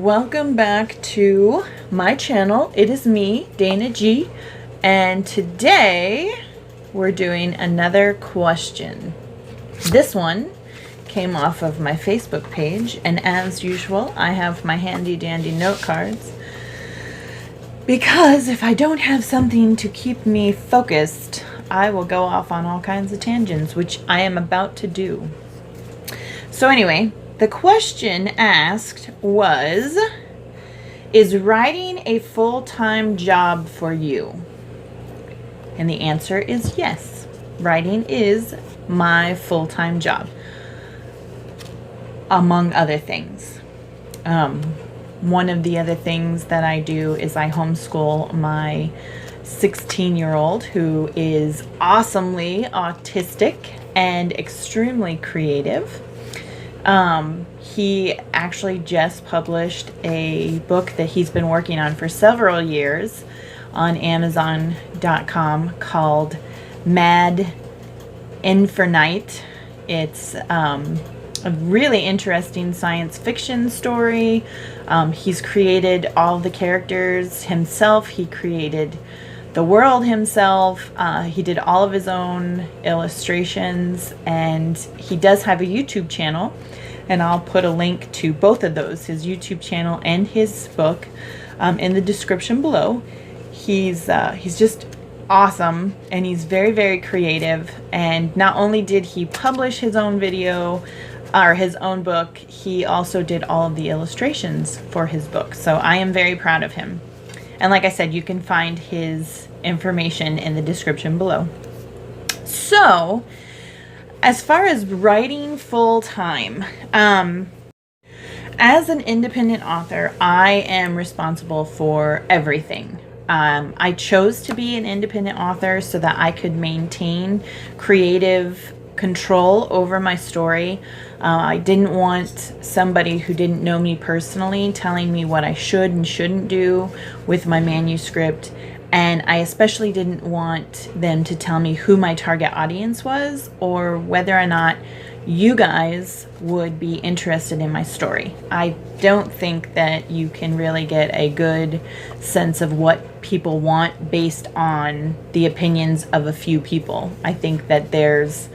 Welcome back to my channel. It is me, Dana G, and today we're doing another question. This one came off of my Facebook page, and as usual, I have my handy dandy note cards because if I don't have something to keep me focused, I will go off on all kinds of tangents, which I am about to do. So anyway, the question asked was, is writing a full-time job for you? And the answer is yes. Writing is my full-time job, among other things. One of the other things that I do is I homeschool my 16-year-old who is awesomely autistic and extremely creative. He actually just published a book that he's been working on for several years on Amazon.com called Mad Infinite. It's a really interesting science fiction story. He's created all the characters himself. He created the world himself. He did all of his own illustrations, and he does have a YouTube channel, and I'll put a link to both of those, his YouTube channel and his book, in the description below. He's just awesome, and he's very, very creative. And not only did he publish his own video or his own book, he also did all of the illustrations for his book. So I am very proud of him. And like I said, you can find his information in the description below. So, as far as writing full-time, as an independent author, I am responsible for everything. I chose to be an independent author so that I could maintain creative control over my story. I didn't want somebody who didn't know me personally telling me what I should and shouldn't do with my manuscript, and I especially didn't want them to tell me who my target audience was or whether or not you guys would be interested in my story. I don't think that you can really get a good sense of what people want based on the opinions of a few people. I think that there's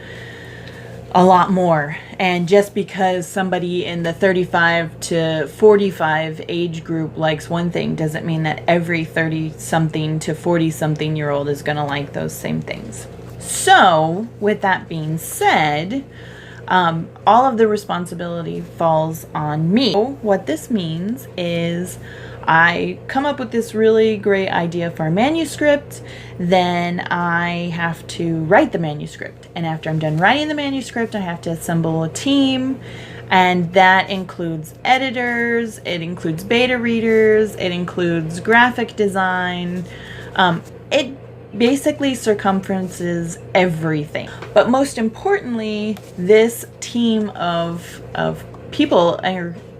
a lot more, and just because somebody in the 35 to 45 age group likes one thing doesn't mean that every 30-something to 40-something year old is going to like those same things. So with that being said, all of the responsibility falls on me. What this means is I come up with this really great idea for a manuscript, then I have to write the manuscript. And after I'm done writing the manuscript, I have to assemble a team, and that includes editors, it includes beta readers, it includes graphic design. It basically circumferences everything. But most importantly, this team of people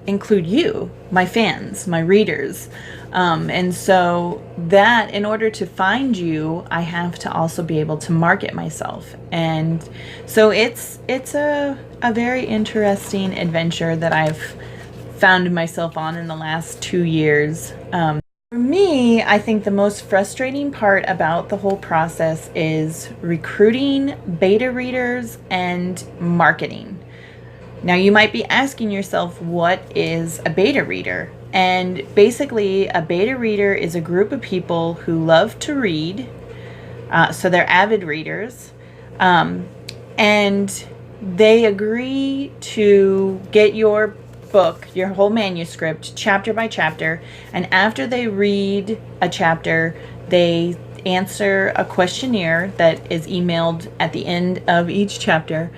include you, my fans, my readers. And so that in order to find you, I have to also be able to market myself. And so it's a very interesting adventure that I've found myself on in the last 2 years. For me, I think the most frustrating part about the whole process is recruiting beta readers and marketing. Now, you might be asking yourself, what is a beta reader? And basically, a beta reader is a group of people who love to read, so they're avid readers, and they agree to get your book, your whole manuscript, chapter by chapter, and after they read a chapter, they answer a questionnaire that is emailed at the end of each chapter,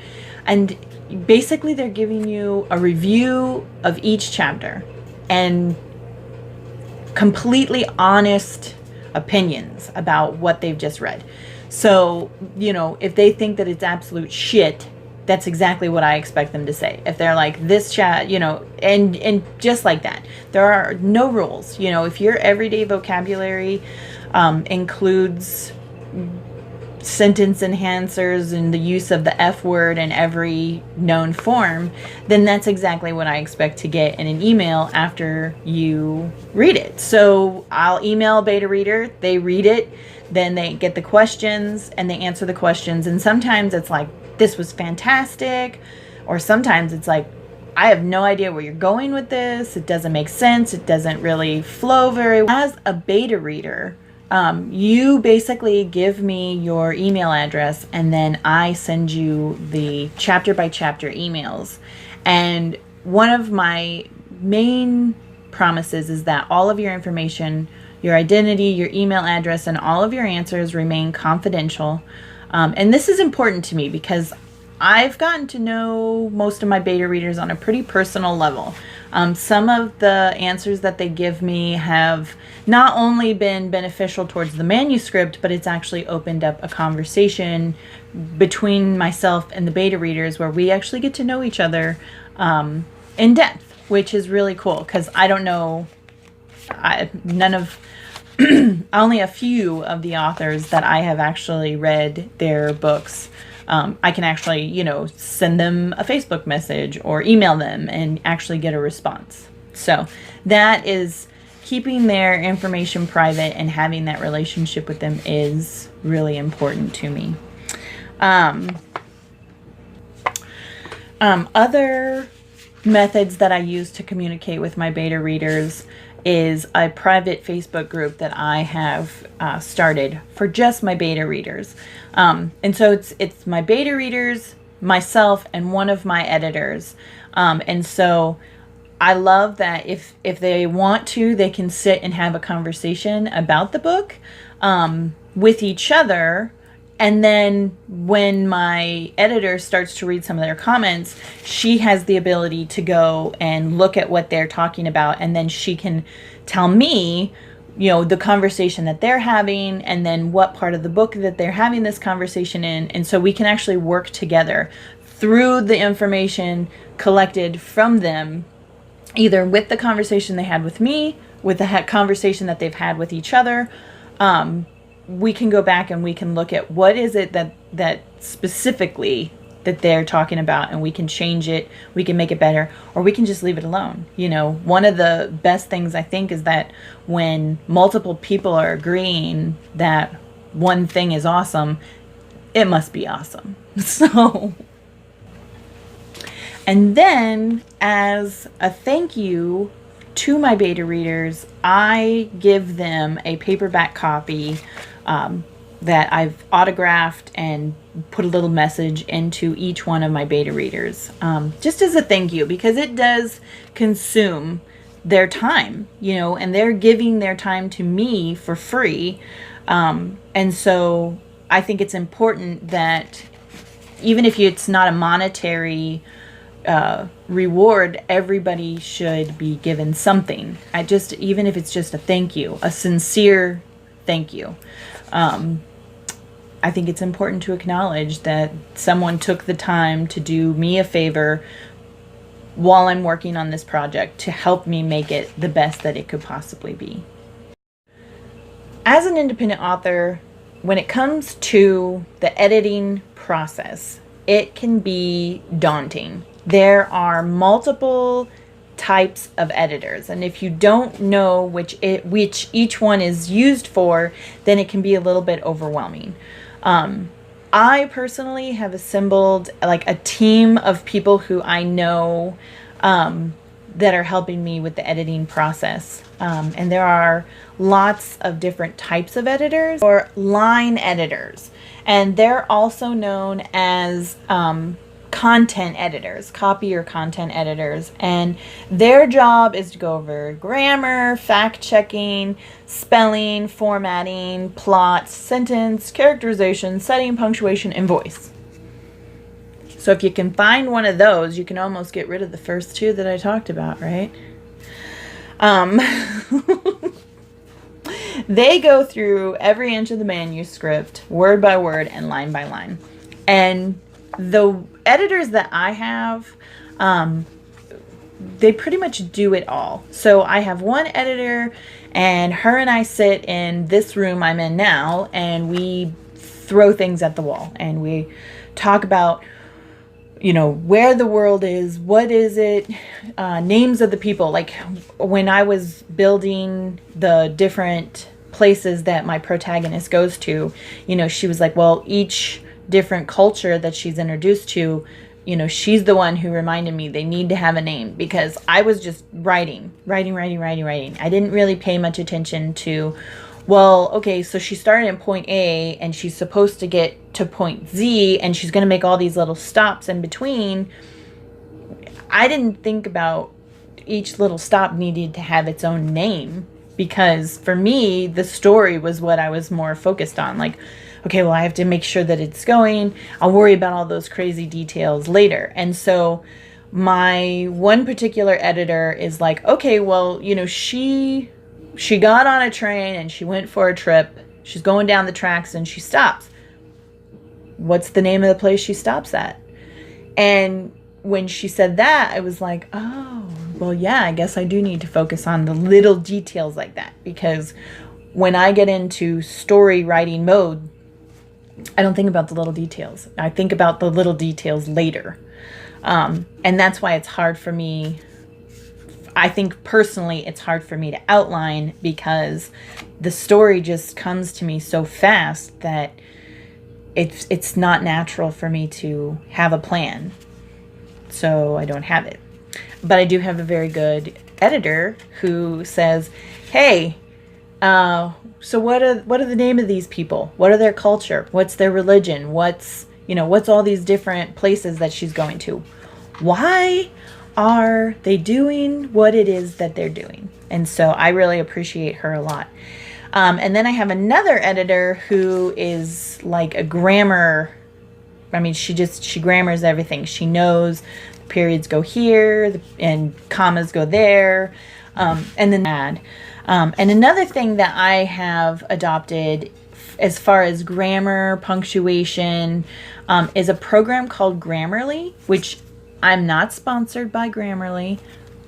and basically they're giving you a review of each chapter and completely honest opinions about what they've just read. So, you know, if they think that it's absolute shit, that's exactly what I expect them to say. If they're like, this chat, you know, and just like that. There are no rules. You know, if your everyday vocabulary includes sentence enhancers and the use of the F word in every known form, then that's exactly what I expect to get in an email after you read it. So I'll email a beta reader, they read it, then they get the questions and they answer the questions. And sometimes it's like, this was fantastic. Or sometimes it's like, I have no idea where you're going with this. It doesn't make sense. It doesn't really flow very well. As a beta reader, you basically give me your email address and then I send you the chapter by chapter emails. And one of my main promises is that all of your information, your identity, your email address, and all of your answers remain confidential. And this is important to me because I've gotten to know most of my beta readers on a pretty personal level. Some of the answers that they give me have not only been beneficial towards the manuscript, but it's actually opened up a conversation between myself and the beta readers where we actually get to know each other in depth, which is really cool because I don't know, only a few of the authors that I have actually read their books. I can actually, send them a Facebook message or email them and actually get a response. So that is keeping their information private and having that relationship with them is really important to me. Other methods that I use to communicate with my beta readers is a private Facebook group that I have started for just my beta readers. And so it's my beta readers, myself, and one of my editors. And so I love that if they want to, they can sit and have a conversation about the book with each other. And then when my editor starts to read some of their comments, she has the ability to go and look at what they're talking about. And then she can tell me, the conversation that they're having and then what part of the book that they're having this conversation in. And so we can actually work together through the information collected from them, either with the conversation they had with me, with the conversation that they've had with each other. We can go back and we can look at what is it that specifically that they're talking about, and we can change it, we can make it better, or we can just leave it alone. One of the best things I think is that when multiple people are agreeing that one thing is awesome, it must be awesome. So, and then as a thank you to my beta readers, I give them a paperback copy that I've autographed and put a little message into each one of my beta readers, just as a thank you, because it does consume their time, and they're giving their time to me for free. And so I think it's important that even if it's not a monetary reward, everybody should be given something. Even if it's just a thank you, a sincere thank you. I think it's important to acknowledge that someone took the time to do me a favor while I'm working on this project to help me make it the best that it could possibly be. As an independent author, when it comes to the editing process, it can be daunting. There are multiple types of editors, and if you don't know which each one is used for, then it can be a little bit overwhelming. I personally have assembled like a team of people who I know that are helping me with the editing process, and there are lots of different types of editors or line editors, and they're also known as content editors, copy or content editors, and their job is to go over grammar, fact checking, spelling, formatting, plot, sentence, characterization, setting, punctuation, and voice. So if you can find one of those, you can almost get rid of the first two that I talked about, right? They go through every inch of the manuscript, word by word and line by line. And the editors that I have, they pretty much do it all. So I have one editor, and her and I sit in this room I'm in now, and we throw things at the wall, and we talk about, you know, where the world is, what is it, names of the people. Like when I was building the different places that my protagonist goes to, you know, she was like, well, each different culture that she's introduced to, you know, she's the one who reminded me they need to have a name, because I was just writing. I didn't really pay much attention to, well, okay, so she started in point A and she's supposed to get to point Z and she's going to make all these little stops in between. I didn't think about each little stop needed to have its own name, because for me, the story was what I was more focused on. Like, okay, well, I have to make sure that it's going. I'll worry about all those crazy details later. And so my one particular editor is like, okay, well, you know, she got on a train and she went for a trip. She's going down the tracks and she stops. What's the name of the place she stops at? And when she said that, I was like, oh, well, yeah, I guess I do need to focus on the little details like that, because when I get into story writing mode, I don't think about the little details. I think about the little details later. And that's why it's hard for me. I think personally it's hard for me to outline, because the story just comes to me so fast that it's not natural for me to have a plan. So I don't have it. But I do have a very good editor who says, hey, so what are the name of these people? What are their culture? What's their religion? What's all these different places that she's going to? Why are they doing what it is that they're doing? And so I really appreciate her a lot. And then I have another editor who is like a grammar. I mean, she grammars everything. She knows the periods go here and commas go there. And then add. And another thing that I have adopted as far as grammar, punctuation, is a program called Grammarly, which I'm not sponsored by Grammarly.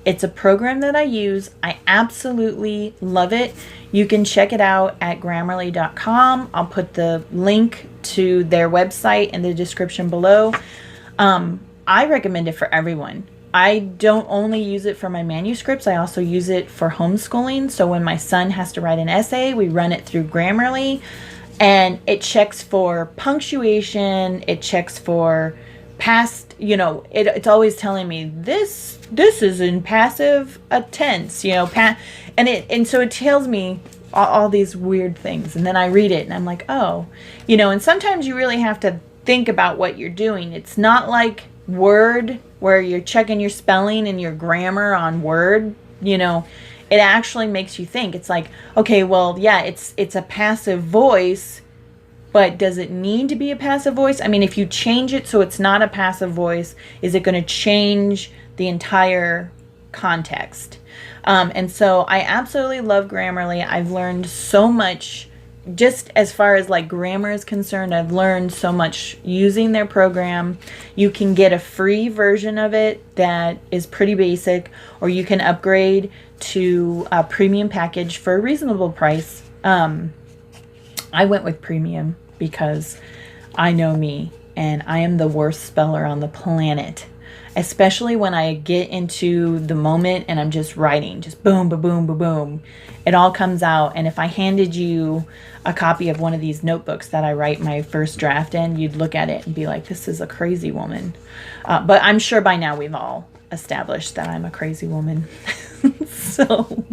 It's a program that I use. I absolutely love it. You can check it out at grammarly.com. I'll put the link to their website in the description below. I recommend it for everyone. I don't only use it for my manuscripts, I also use it for homeschooling. So when my son has to write an essay, we run it through Grammarly, and it checks for punctuation, it checks for past, it's always telling me this is in passive tense, and so it tells me all these weird things, and then I read it and I'm like, oh, and sometimes you really have to think about what you're doing. It's not like Word, where you're checking your spelling and your grammar on Word. It actually makes you think. It's like, okay, well, yeah, it's a passive voice, but does it need to be a passive voice? I mean, if you change it so it's not a passive voice, is it going to change the entire context? And so I absolutely love Grammarly. I've learned so much. Just as far as like grammar is concerned, I've learned so much using their program. You can get a free version of it that is pretty basic, or you can upgrade to a premium package for a reasonable price. I went with premium because I know me, and I am the worst speller on the planet. Especially when I get into the moment and I'm just writing, just boom, boom, boom, boom, boom. It all comes out. And if I handed you a copy of one of these notebooks that I write my first draft in, you'd look at it and be like, this is a crazy woman. But I'm sure by now we've all established that I'm a crazy woman. So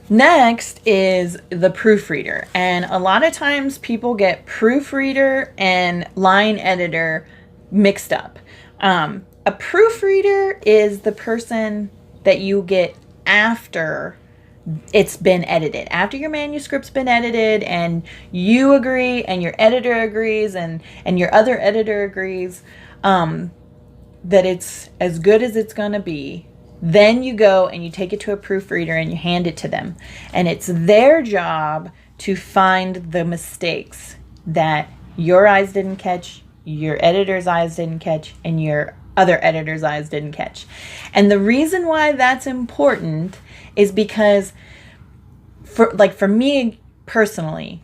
next is the proofreader. And a lot of times people get proofreader and line editor mixed up. A proofreader is the person that you get after it's been edited, after your manuscript's been edited and you agree and your editor agrees and your other editor agrees that it's as good as it's going to be. Then you go and you take it to a proofreader and you hand it to them. And it's their job to find the mistakes that your eyes didn't catch, your editor's eyes didn't catch, and your other editor's eyes didn't catch. And the reason why that's important is because for me, personally,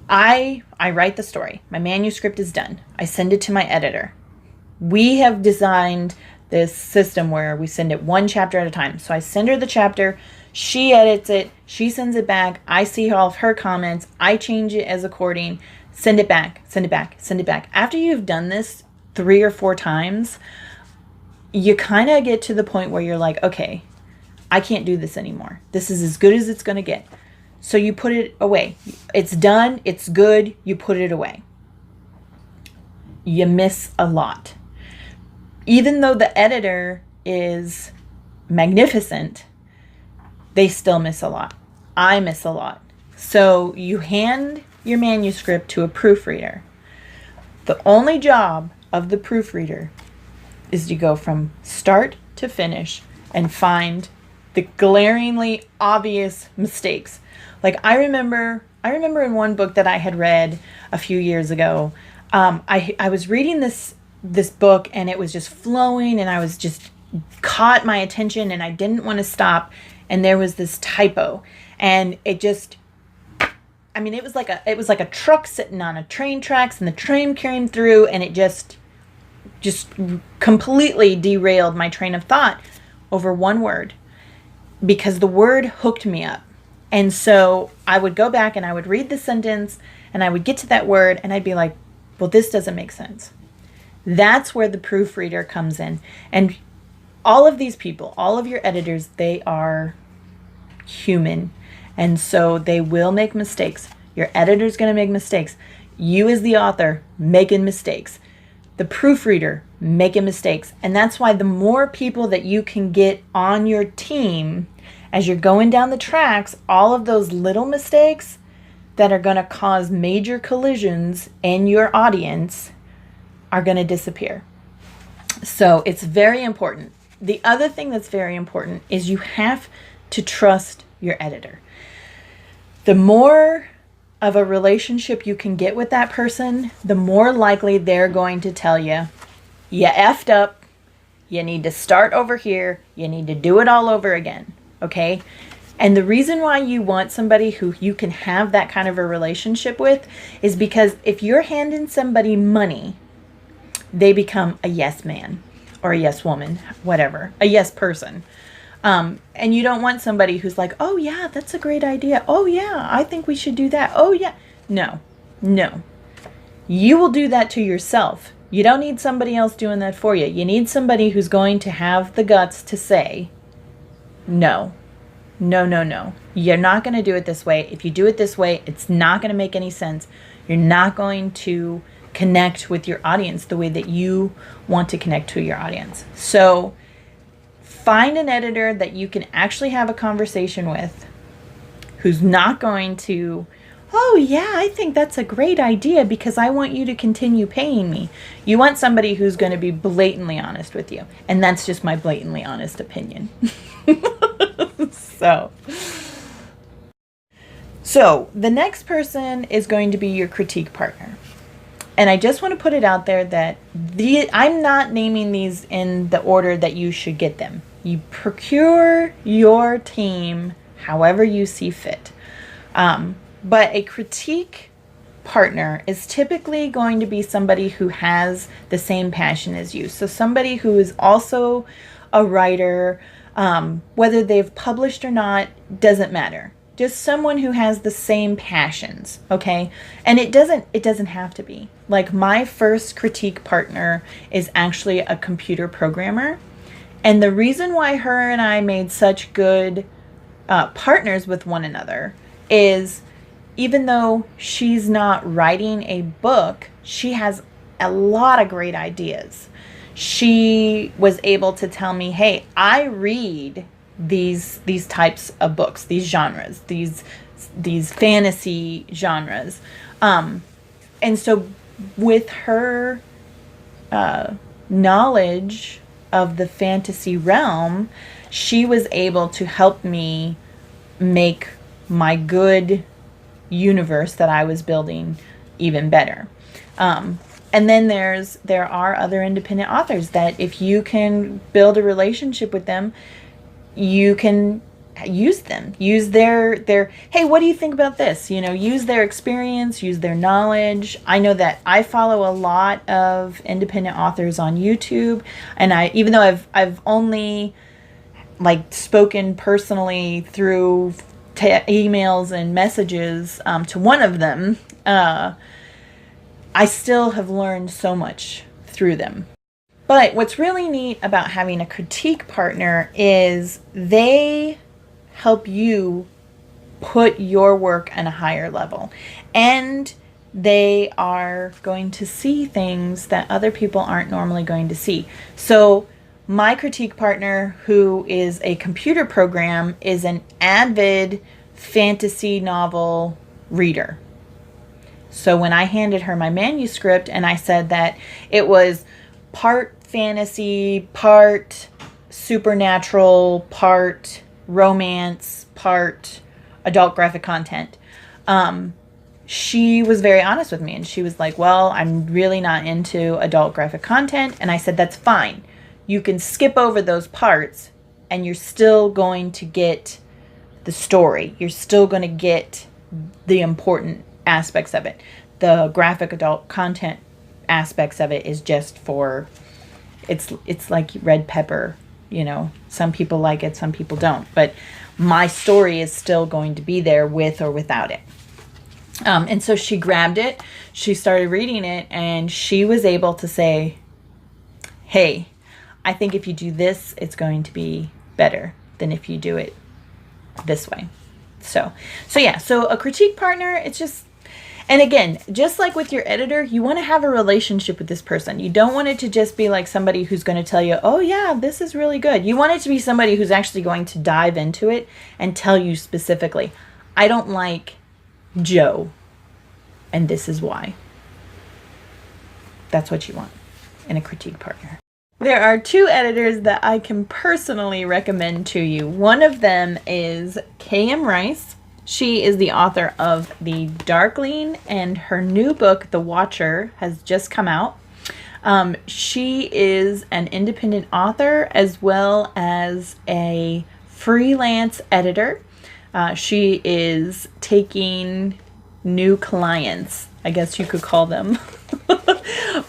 I write the story. My manuscript is done. I send it to my editor. We have designed this system where we send it one chapter at a time. So I send her the chapter, she edits it, she sends it back, I see all of her comments, I change it as according, send it back, send it back, send it back. After you've done this 3 or 4 times, you kind of get to the point where you're like, okay, I can't do this anymore. This is as good as it's going to get. So you put it away. It's done, it's good, you put it away. You miss a lot. Even though the editor is magnificent, they still miss a lot. I miss a lot. So you hand your manuscript to a proofreader. The only job of the proofreader is to go from start to finish and find the glaringly obvious mistakes. Like I remember in one book that I had read a few years ago, I was reading this book and it was just flowing and I was just caught my attention and I didn't want to stop, and there was this typo and it just, I mean, it was like a truck sitting on a train tracks and the train came through and it just completely derailed my train of thought over one word, because the word hooked me up. And so I would go back and I would read the sentence and I would get to that word and I'd be like, well, this doesn't make sense. That's where the proofreader comes in. And all of these people, all of your editors, they are human. And so they will make mistakes. Your editor's going to make mistakes. You as the author making mistakes. The proofreader making mistakes. And that's why the more people that you can get on your team as you're going down the tracks, all of those little mistakes that are going to cause major collisions in your audience are going to disappear. So it's very important. The other thing that's very important is you have to trust your editor. The more of a relationship you can get with that person, the more likely they're going to tell you, you effed up, you need to start over here, you need to do it all over again, okay? And the reason why you want somebody who you can have that kind of a relationship with is because if you're handing somebody money, they become a yes man or a yes woman, whatever, a yes person. And you don't want somebody who's like, oh yeah, that's a great idea. Oh yeah, I think we should do that. Oh yeah. No. You will do that to yourself. You don't need somebody else doing that for you. You need somebody who's going to have the guts to say, no. You're not going to do it this way. If you do it this way, it's not going to make any sense. You're not going to connect with your audience the way that you want to connect to your audience. So find an editor that you can actually have a conversation with who's not going to, oh yeah, I think that's a great idea because I want you to continue paying me. You want somebody who's going to be blatantly honest with you. And that's just my blatantly honest opinion. So the next person is going to be your critique partner. And I just want to put it out there that I'm not naming these in the order that you should get them. You procure your team however you see fit. But a critique partner is typically going to be somebody who has the same passion as you. So somebody who is also a writer, whether they've published or not, doesn't matter. Just someone who has the same passions, okay? And it doesn't have to be. Like my first critique partner is actually a computer programmer. And the reason why her and I made such good partners with one another is even though she's not writing a book, she has a lot of great ideas. She was able to tell me, hey, I read these types of books, these genres, these fantasy genres. And so with her knowledge of the fantasy realm, she was able to help me make my good universe that I was building even better. And then there are other independent authors that if you can build a relationship with them, you can use them, use their hey, what do you think about this? Use their experience, use their knowledge. I know that I follow a lot of independent authors on YouTube, and even though I've only like spoken personally through emails and messages to one of them, I still have learned so much through them. But what's really neat about having a critique partner is they help you put your work on a higher level. And they are going to see things that other people aren't normally going to see. So my critique partner, who is a computer program, is an avid fantasy novel reader. So when I handed her my manuscript and I said that it was part fantasy, part supernatural, part romance, part adult graphic content, she was very honest with me, and she was like, well, I'm really not into adult graphic content. And I said, that's fine. You can skip over those parts and you're still going to get the story. You're still going to get the important aspects of it. The graphic adult content aspects of it is just for, it's like red pepper, some people like it, some people don't, but my story is still going to be there with or without it. And so she grabbed it, she started reading it, and she was able to say, hey, I think if you do this, it's going to be better than if you do it this way. So a critique partner, it's just, and again, just like with your editor, you want to have a relationship with this person. You don't want it to just be like somebody who's going to tell you, oh yeah, this is really good. You want it to be somebody who's actually going to dive into it and tell you specifically, I don't like Joe, and this is why. That's what you want in a critique partner. There are two editors that I can personally recommend to you. One of them is K.M.Rice. She is the author of The Darkling, and her new book, The Watcher, has just come out. She is an independent author as well as a freelance editor. She is taking new clients, I guess you could call them.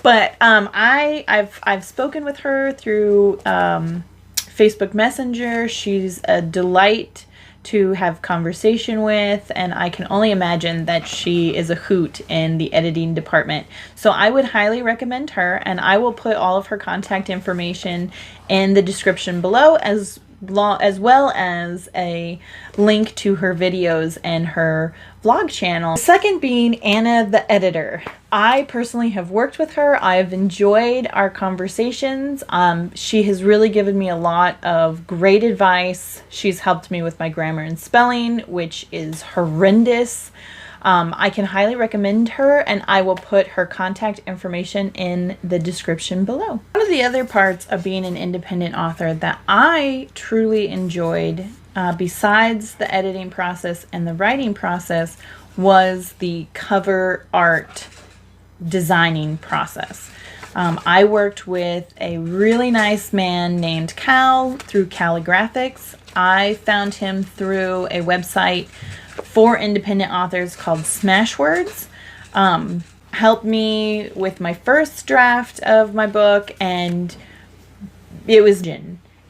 But I've spoken with her through Facebook Messenger. She's a delight to have conversation with, and I can only imagine that she is a hoot in the editing department. So I would highly recommend her, and I will put all of her contact information in the description below, as well as a link to her videos and her vlog channel. The second being Anna the editor. I personally have worked with her. I've enjoyed our conversations. She has really given me a lot of great advice. She's helped me with my grammar and spelling, which is horrendous. I can highly recommend her, and I will put her contact information in the description below. One of the other parts of being an independent author that I truly enjoyed, besides the editing process and the writing process, was the cover art designing process. I worked with a really nice man named Cal through Calligraphics. I found him through a website for independent authors called Smashwords. Helped me with my first draft of my book, and it was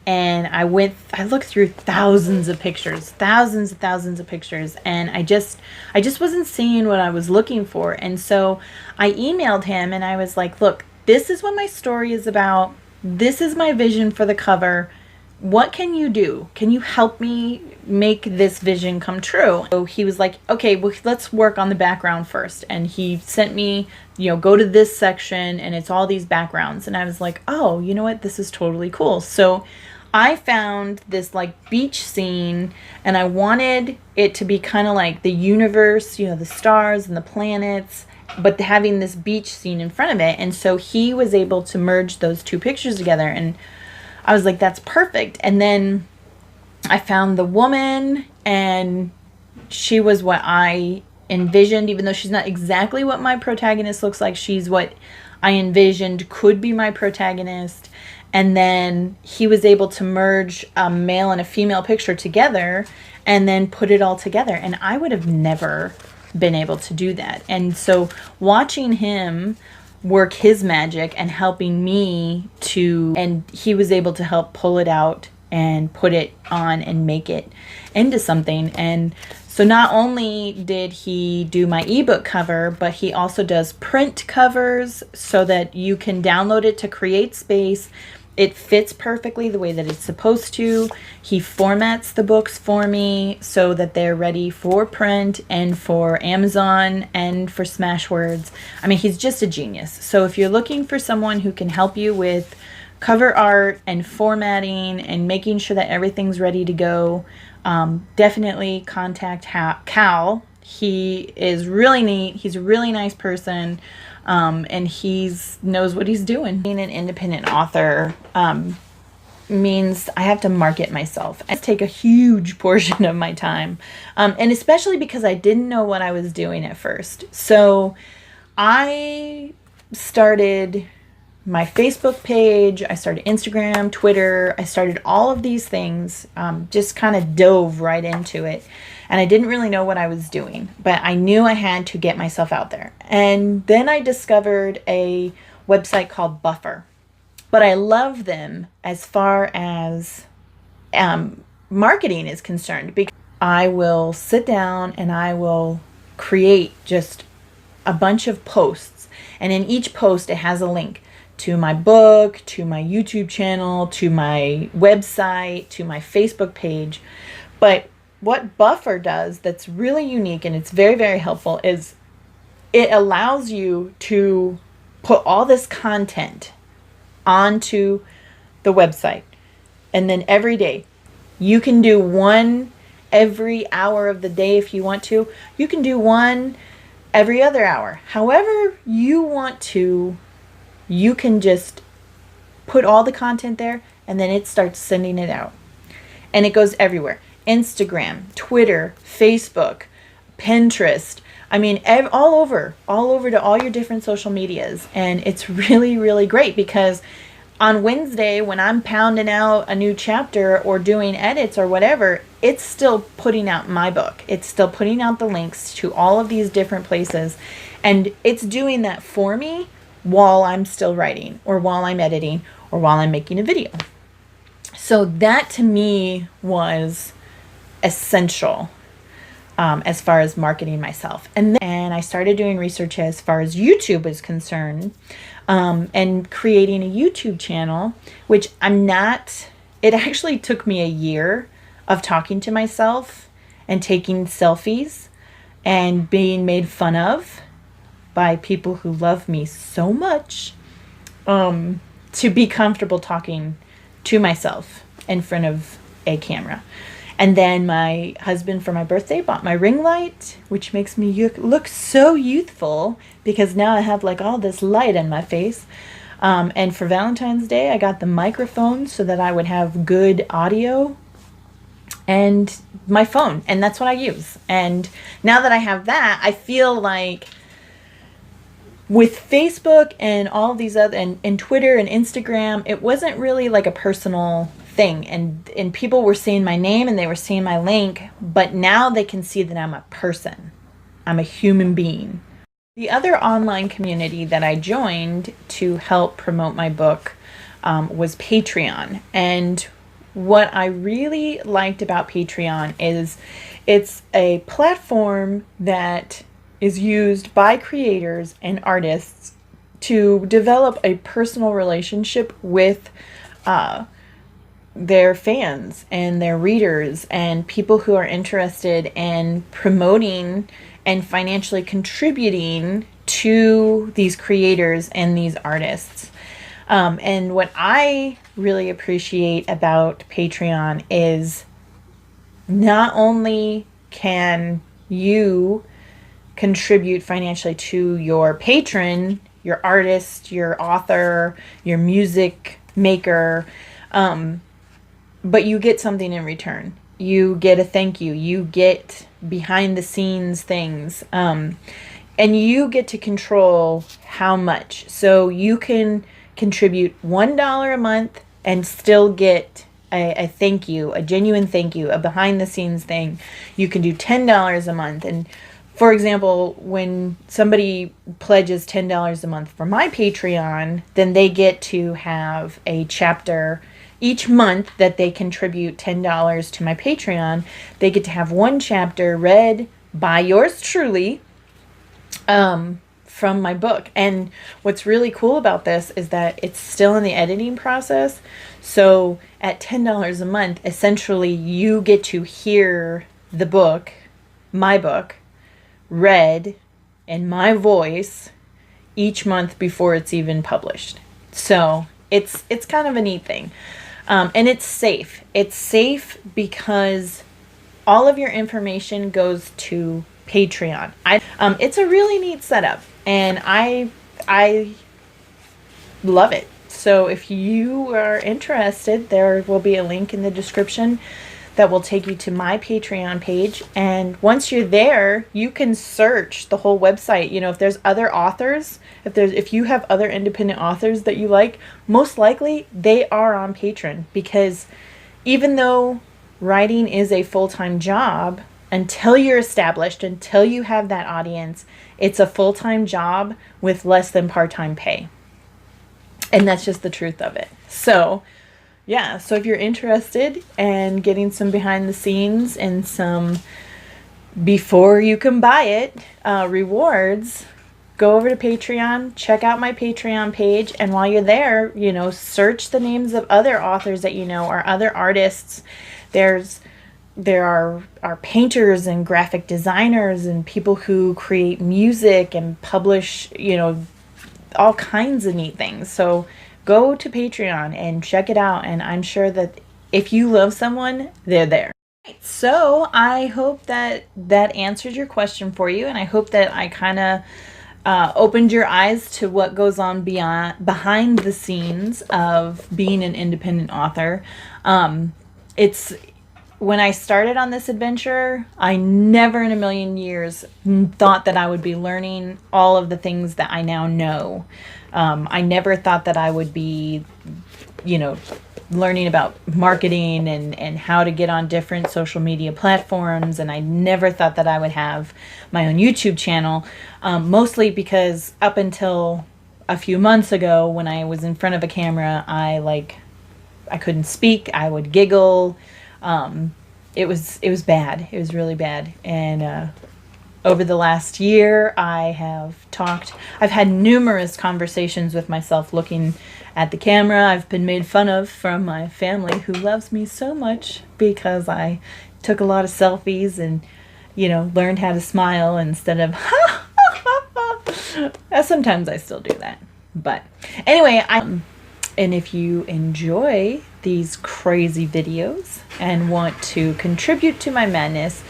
and I looked through thousands of pictures, thousands of pictures, and I just wasn't seeing what I was looking for. And so I emailed him and I was like, look, this is what my story is about. This is my vision for the cover. What can you do? Can you help me make this vision come true? So he was like, okay, well, let's work on the background first. And he sent me, go to this section and it's all these backgrounds. And I was like, oh, you know what? This is totally cool. So I found this like beach scene, and I wanted it to be kind of like the universe, the stars and the planets, but having this beach scene in front of it. And so he was able to merge those two pictures together, and I was like, that's perfect. And then I found the woman, and she was what I envisioned, even though she's not exactly what my protagonist looks like. She's what I envisioned could be my protagonist. and then he was able to merge a male and a female picture together and then put it all together. And I would have never been able to do that. And so watching him work his magic and helping me and he was able to help pull it out and put it on and make it into something. And so not only did he do my ebook cover, but he also does print covers so that you can download it to create space. It fits perfectly the way that it's supposed to. He formats the books for me so that they're ready for print and for Amazon and for Smashwords. I mean, he's just a genius. So if you're looking for someone who can help you with cover art and formatting and making sure that everything's ready to go, definitely contact Cal. He is really neat. He's a really nice person. And knows what he's doing. Being an independent author means I have to market myself. It's take a huge portion of my time, and especially because I didn't know what I was doing at first. So I started my Facebook page, I started Instagram, Twitter, I started all of these things, just kind of dove right into it. And I didn't really know what I was doing, but I knew I had to get myself out there. And then I discovered a website called Buffer. But I love them as far as marketing is concerned, because I will sit down and I will create just a bunch of posts. And in each post, it has a link to my book, to my YouTube channel, to my website, to my Facebook page. But what Buffer does that's really unique and it's very, very helpful is it allows you to put all this content onto the website. And then every day, you can do one every hour of the day if you want to. You can do one every other hour. However you want to, you can just put all the content there and then it starts sending it out. And it goes everywhere. Instagram, Twitter, Facebook, Pinterest. I mean, all over to all your different social medias. And it's really, really great because on Wednesday, when I'm pounding out a new chapter or doing edits or whatever, it's still putting out my book. It's still putting out the links to all of these different places. And it's doing that for me while I'm still writing or while I'm editing or while I'm making a video. So that to me was essential as far as marketing myself. And I started doing research as far as YouTube is concerned, and creating a YouTube channel, which it actually took me a year of talking to myself and taking selfies and being made fun of by people who love me so much, to be comfortable talking to myself in front of a camera. And then my husband for my birthday bought my ring light, which makes me look so youthful because now I have like all this light on my face. And for Valentine's Day, I got the microphone so that I would have good audio, and my phone. And that's what I use. And now that I have that, I feel like with Facebook and all these other, and Twitter and Instagram, it wasn't really like a personal thing, and people were seeing my name and they were seeing my link, but now they can see that I'm a person. I'm a human being. The other online community that I joined to help promote my book was Patreon. And what I really liked about Patreon is it's a platform that is used by creators and artists to develop a personal relationship with their fans and their readers and people who are interested in promoting and financially contributing to these creators and these artists. And what I really appreciate about Patreon is not only can you contribute financially to your patron, your artist, your author, your music maker, but you get something in return. You get a thank you. You get behind the scenes things. And you get to control how much. So you can contribute $1 a month and still get a thank you, a genuine thank you, a behind the scenes thing. You can do $10 a month. And for example, when somebody pledges $10 a month for my Patreon, then they get to have a chapter each month that they contribute $10 to my Patreon. They get to have one chapter read by yours truly, from my book. And what's really cool about this is that it's still in the editing process. So at $10 a month, essentially you get to hear the book, my book, read in my voice each month before it's even published. So it's kind of a neat thing. And it's safe. It's safe because all of your information goes to Patreon. It's a really neat setup, and I love it. So if you are interested, there will be a link in the description that will take you to my Patreon page. And once you're there, you can search the whole website. You know, if there's other authors, if you have other independent authors that you like, most likely they are on Patreon, because even though writing is a full-time job, until you're established, until you have that audience, it's a full-time job with less than part-time pay. And that's just the truth of it. So yeah, so if you're interested in getting some behind the scenes and some before you can buy it rewards, go over to Patreon, check out my Patreon page, and while you're there, you know, search the names of other authors that you know, or other artists. There are painters and graphic designers and people who create music and publish, you know, all kinds of neat things. So go to Patreon and check it out, and I'm sure that if you love someone, they're there. So I hope that answered your question for you, and I hope that I kind of opened your eyes to what goes on behind the scenes of being an independent author. When I started on this adventure, I never in a million years thought that I would be learning all of the things that I now know. I never thought that I would be, you know, learning about marketing and how to get on different social media platforms. And I never thought that I would have my own YouTube channel, mostly because up until a few months ago, when I was in front of a camera, I couldn't speak. I would giggle. It was bad. It was really bad. And over the last year, I've had numerous conversations with myself looking at the camera. I've been made fun of from my family, who loves me so much because I took a lot of selfies and, you know, learned how to smile instead of sometimes I still do that. But anyway, and if you enjoy these crazy videos and want to contribute to my madness,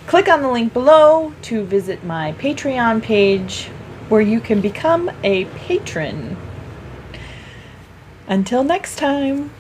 click on the link below to visit my Patreon page, where you can become a patron. Until next time.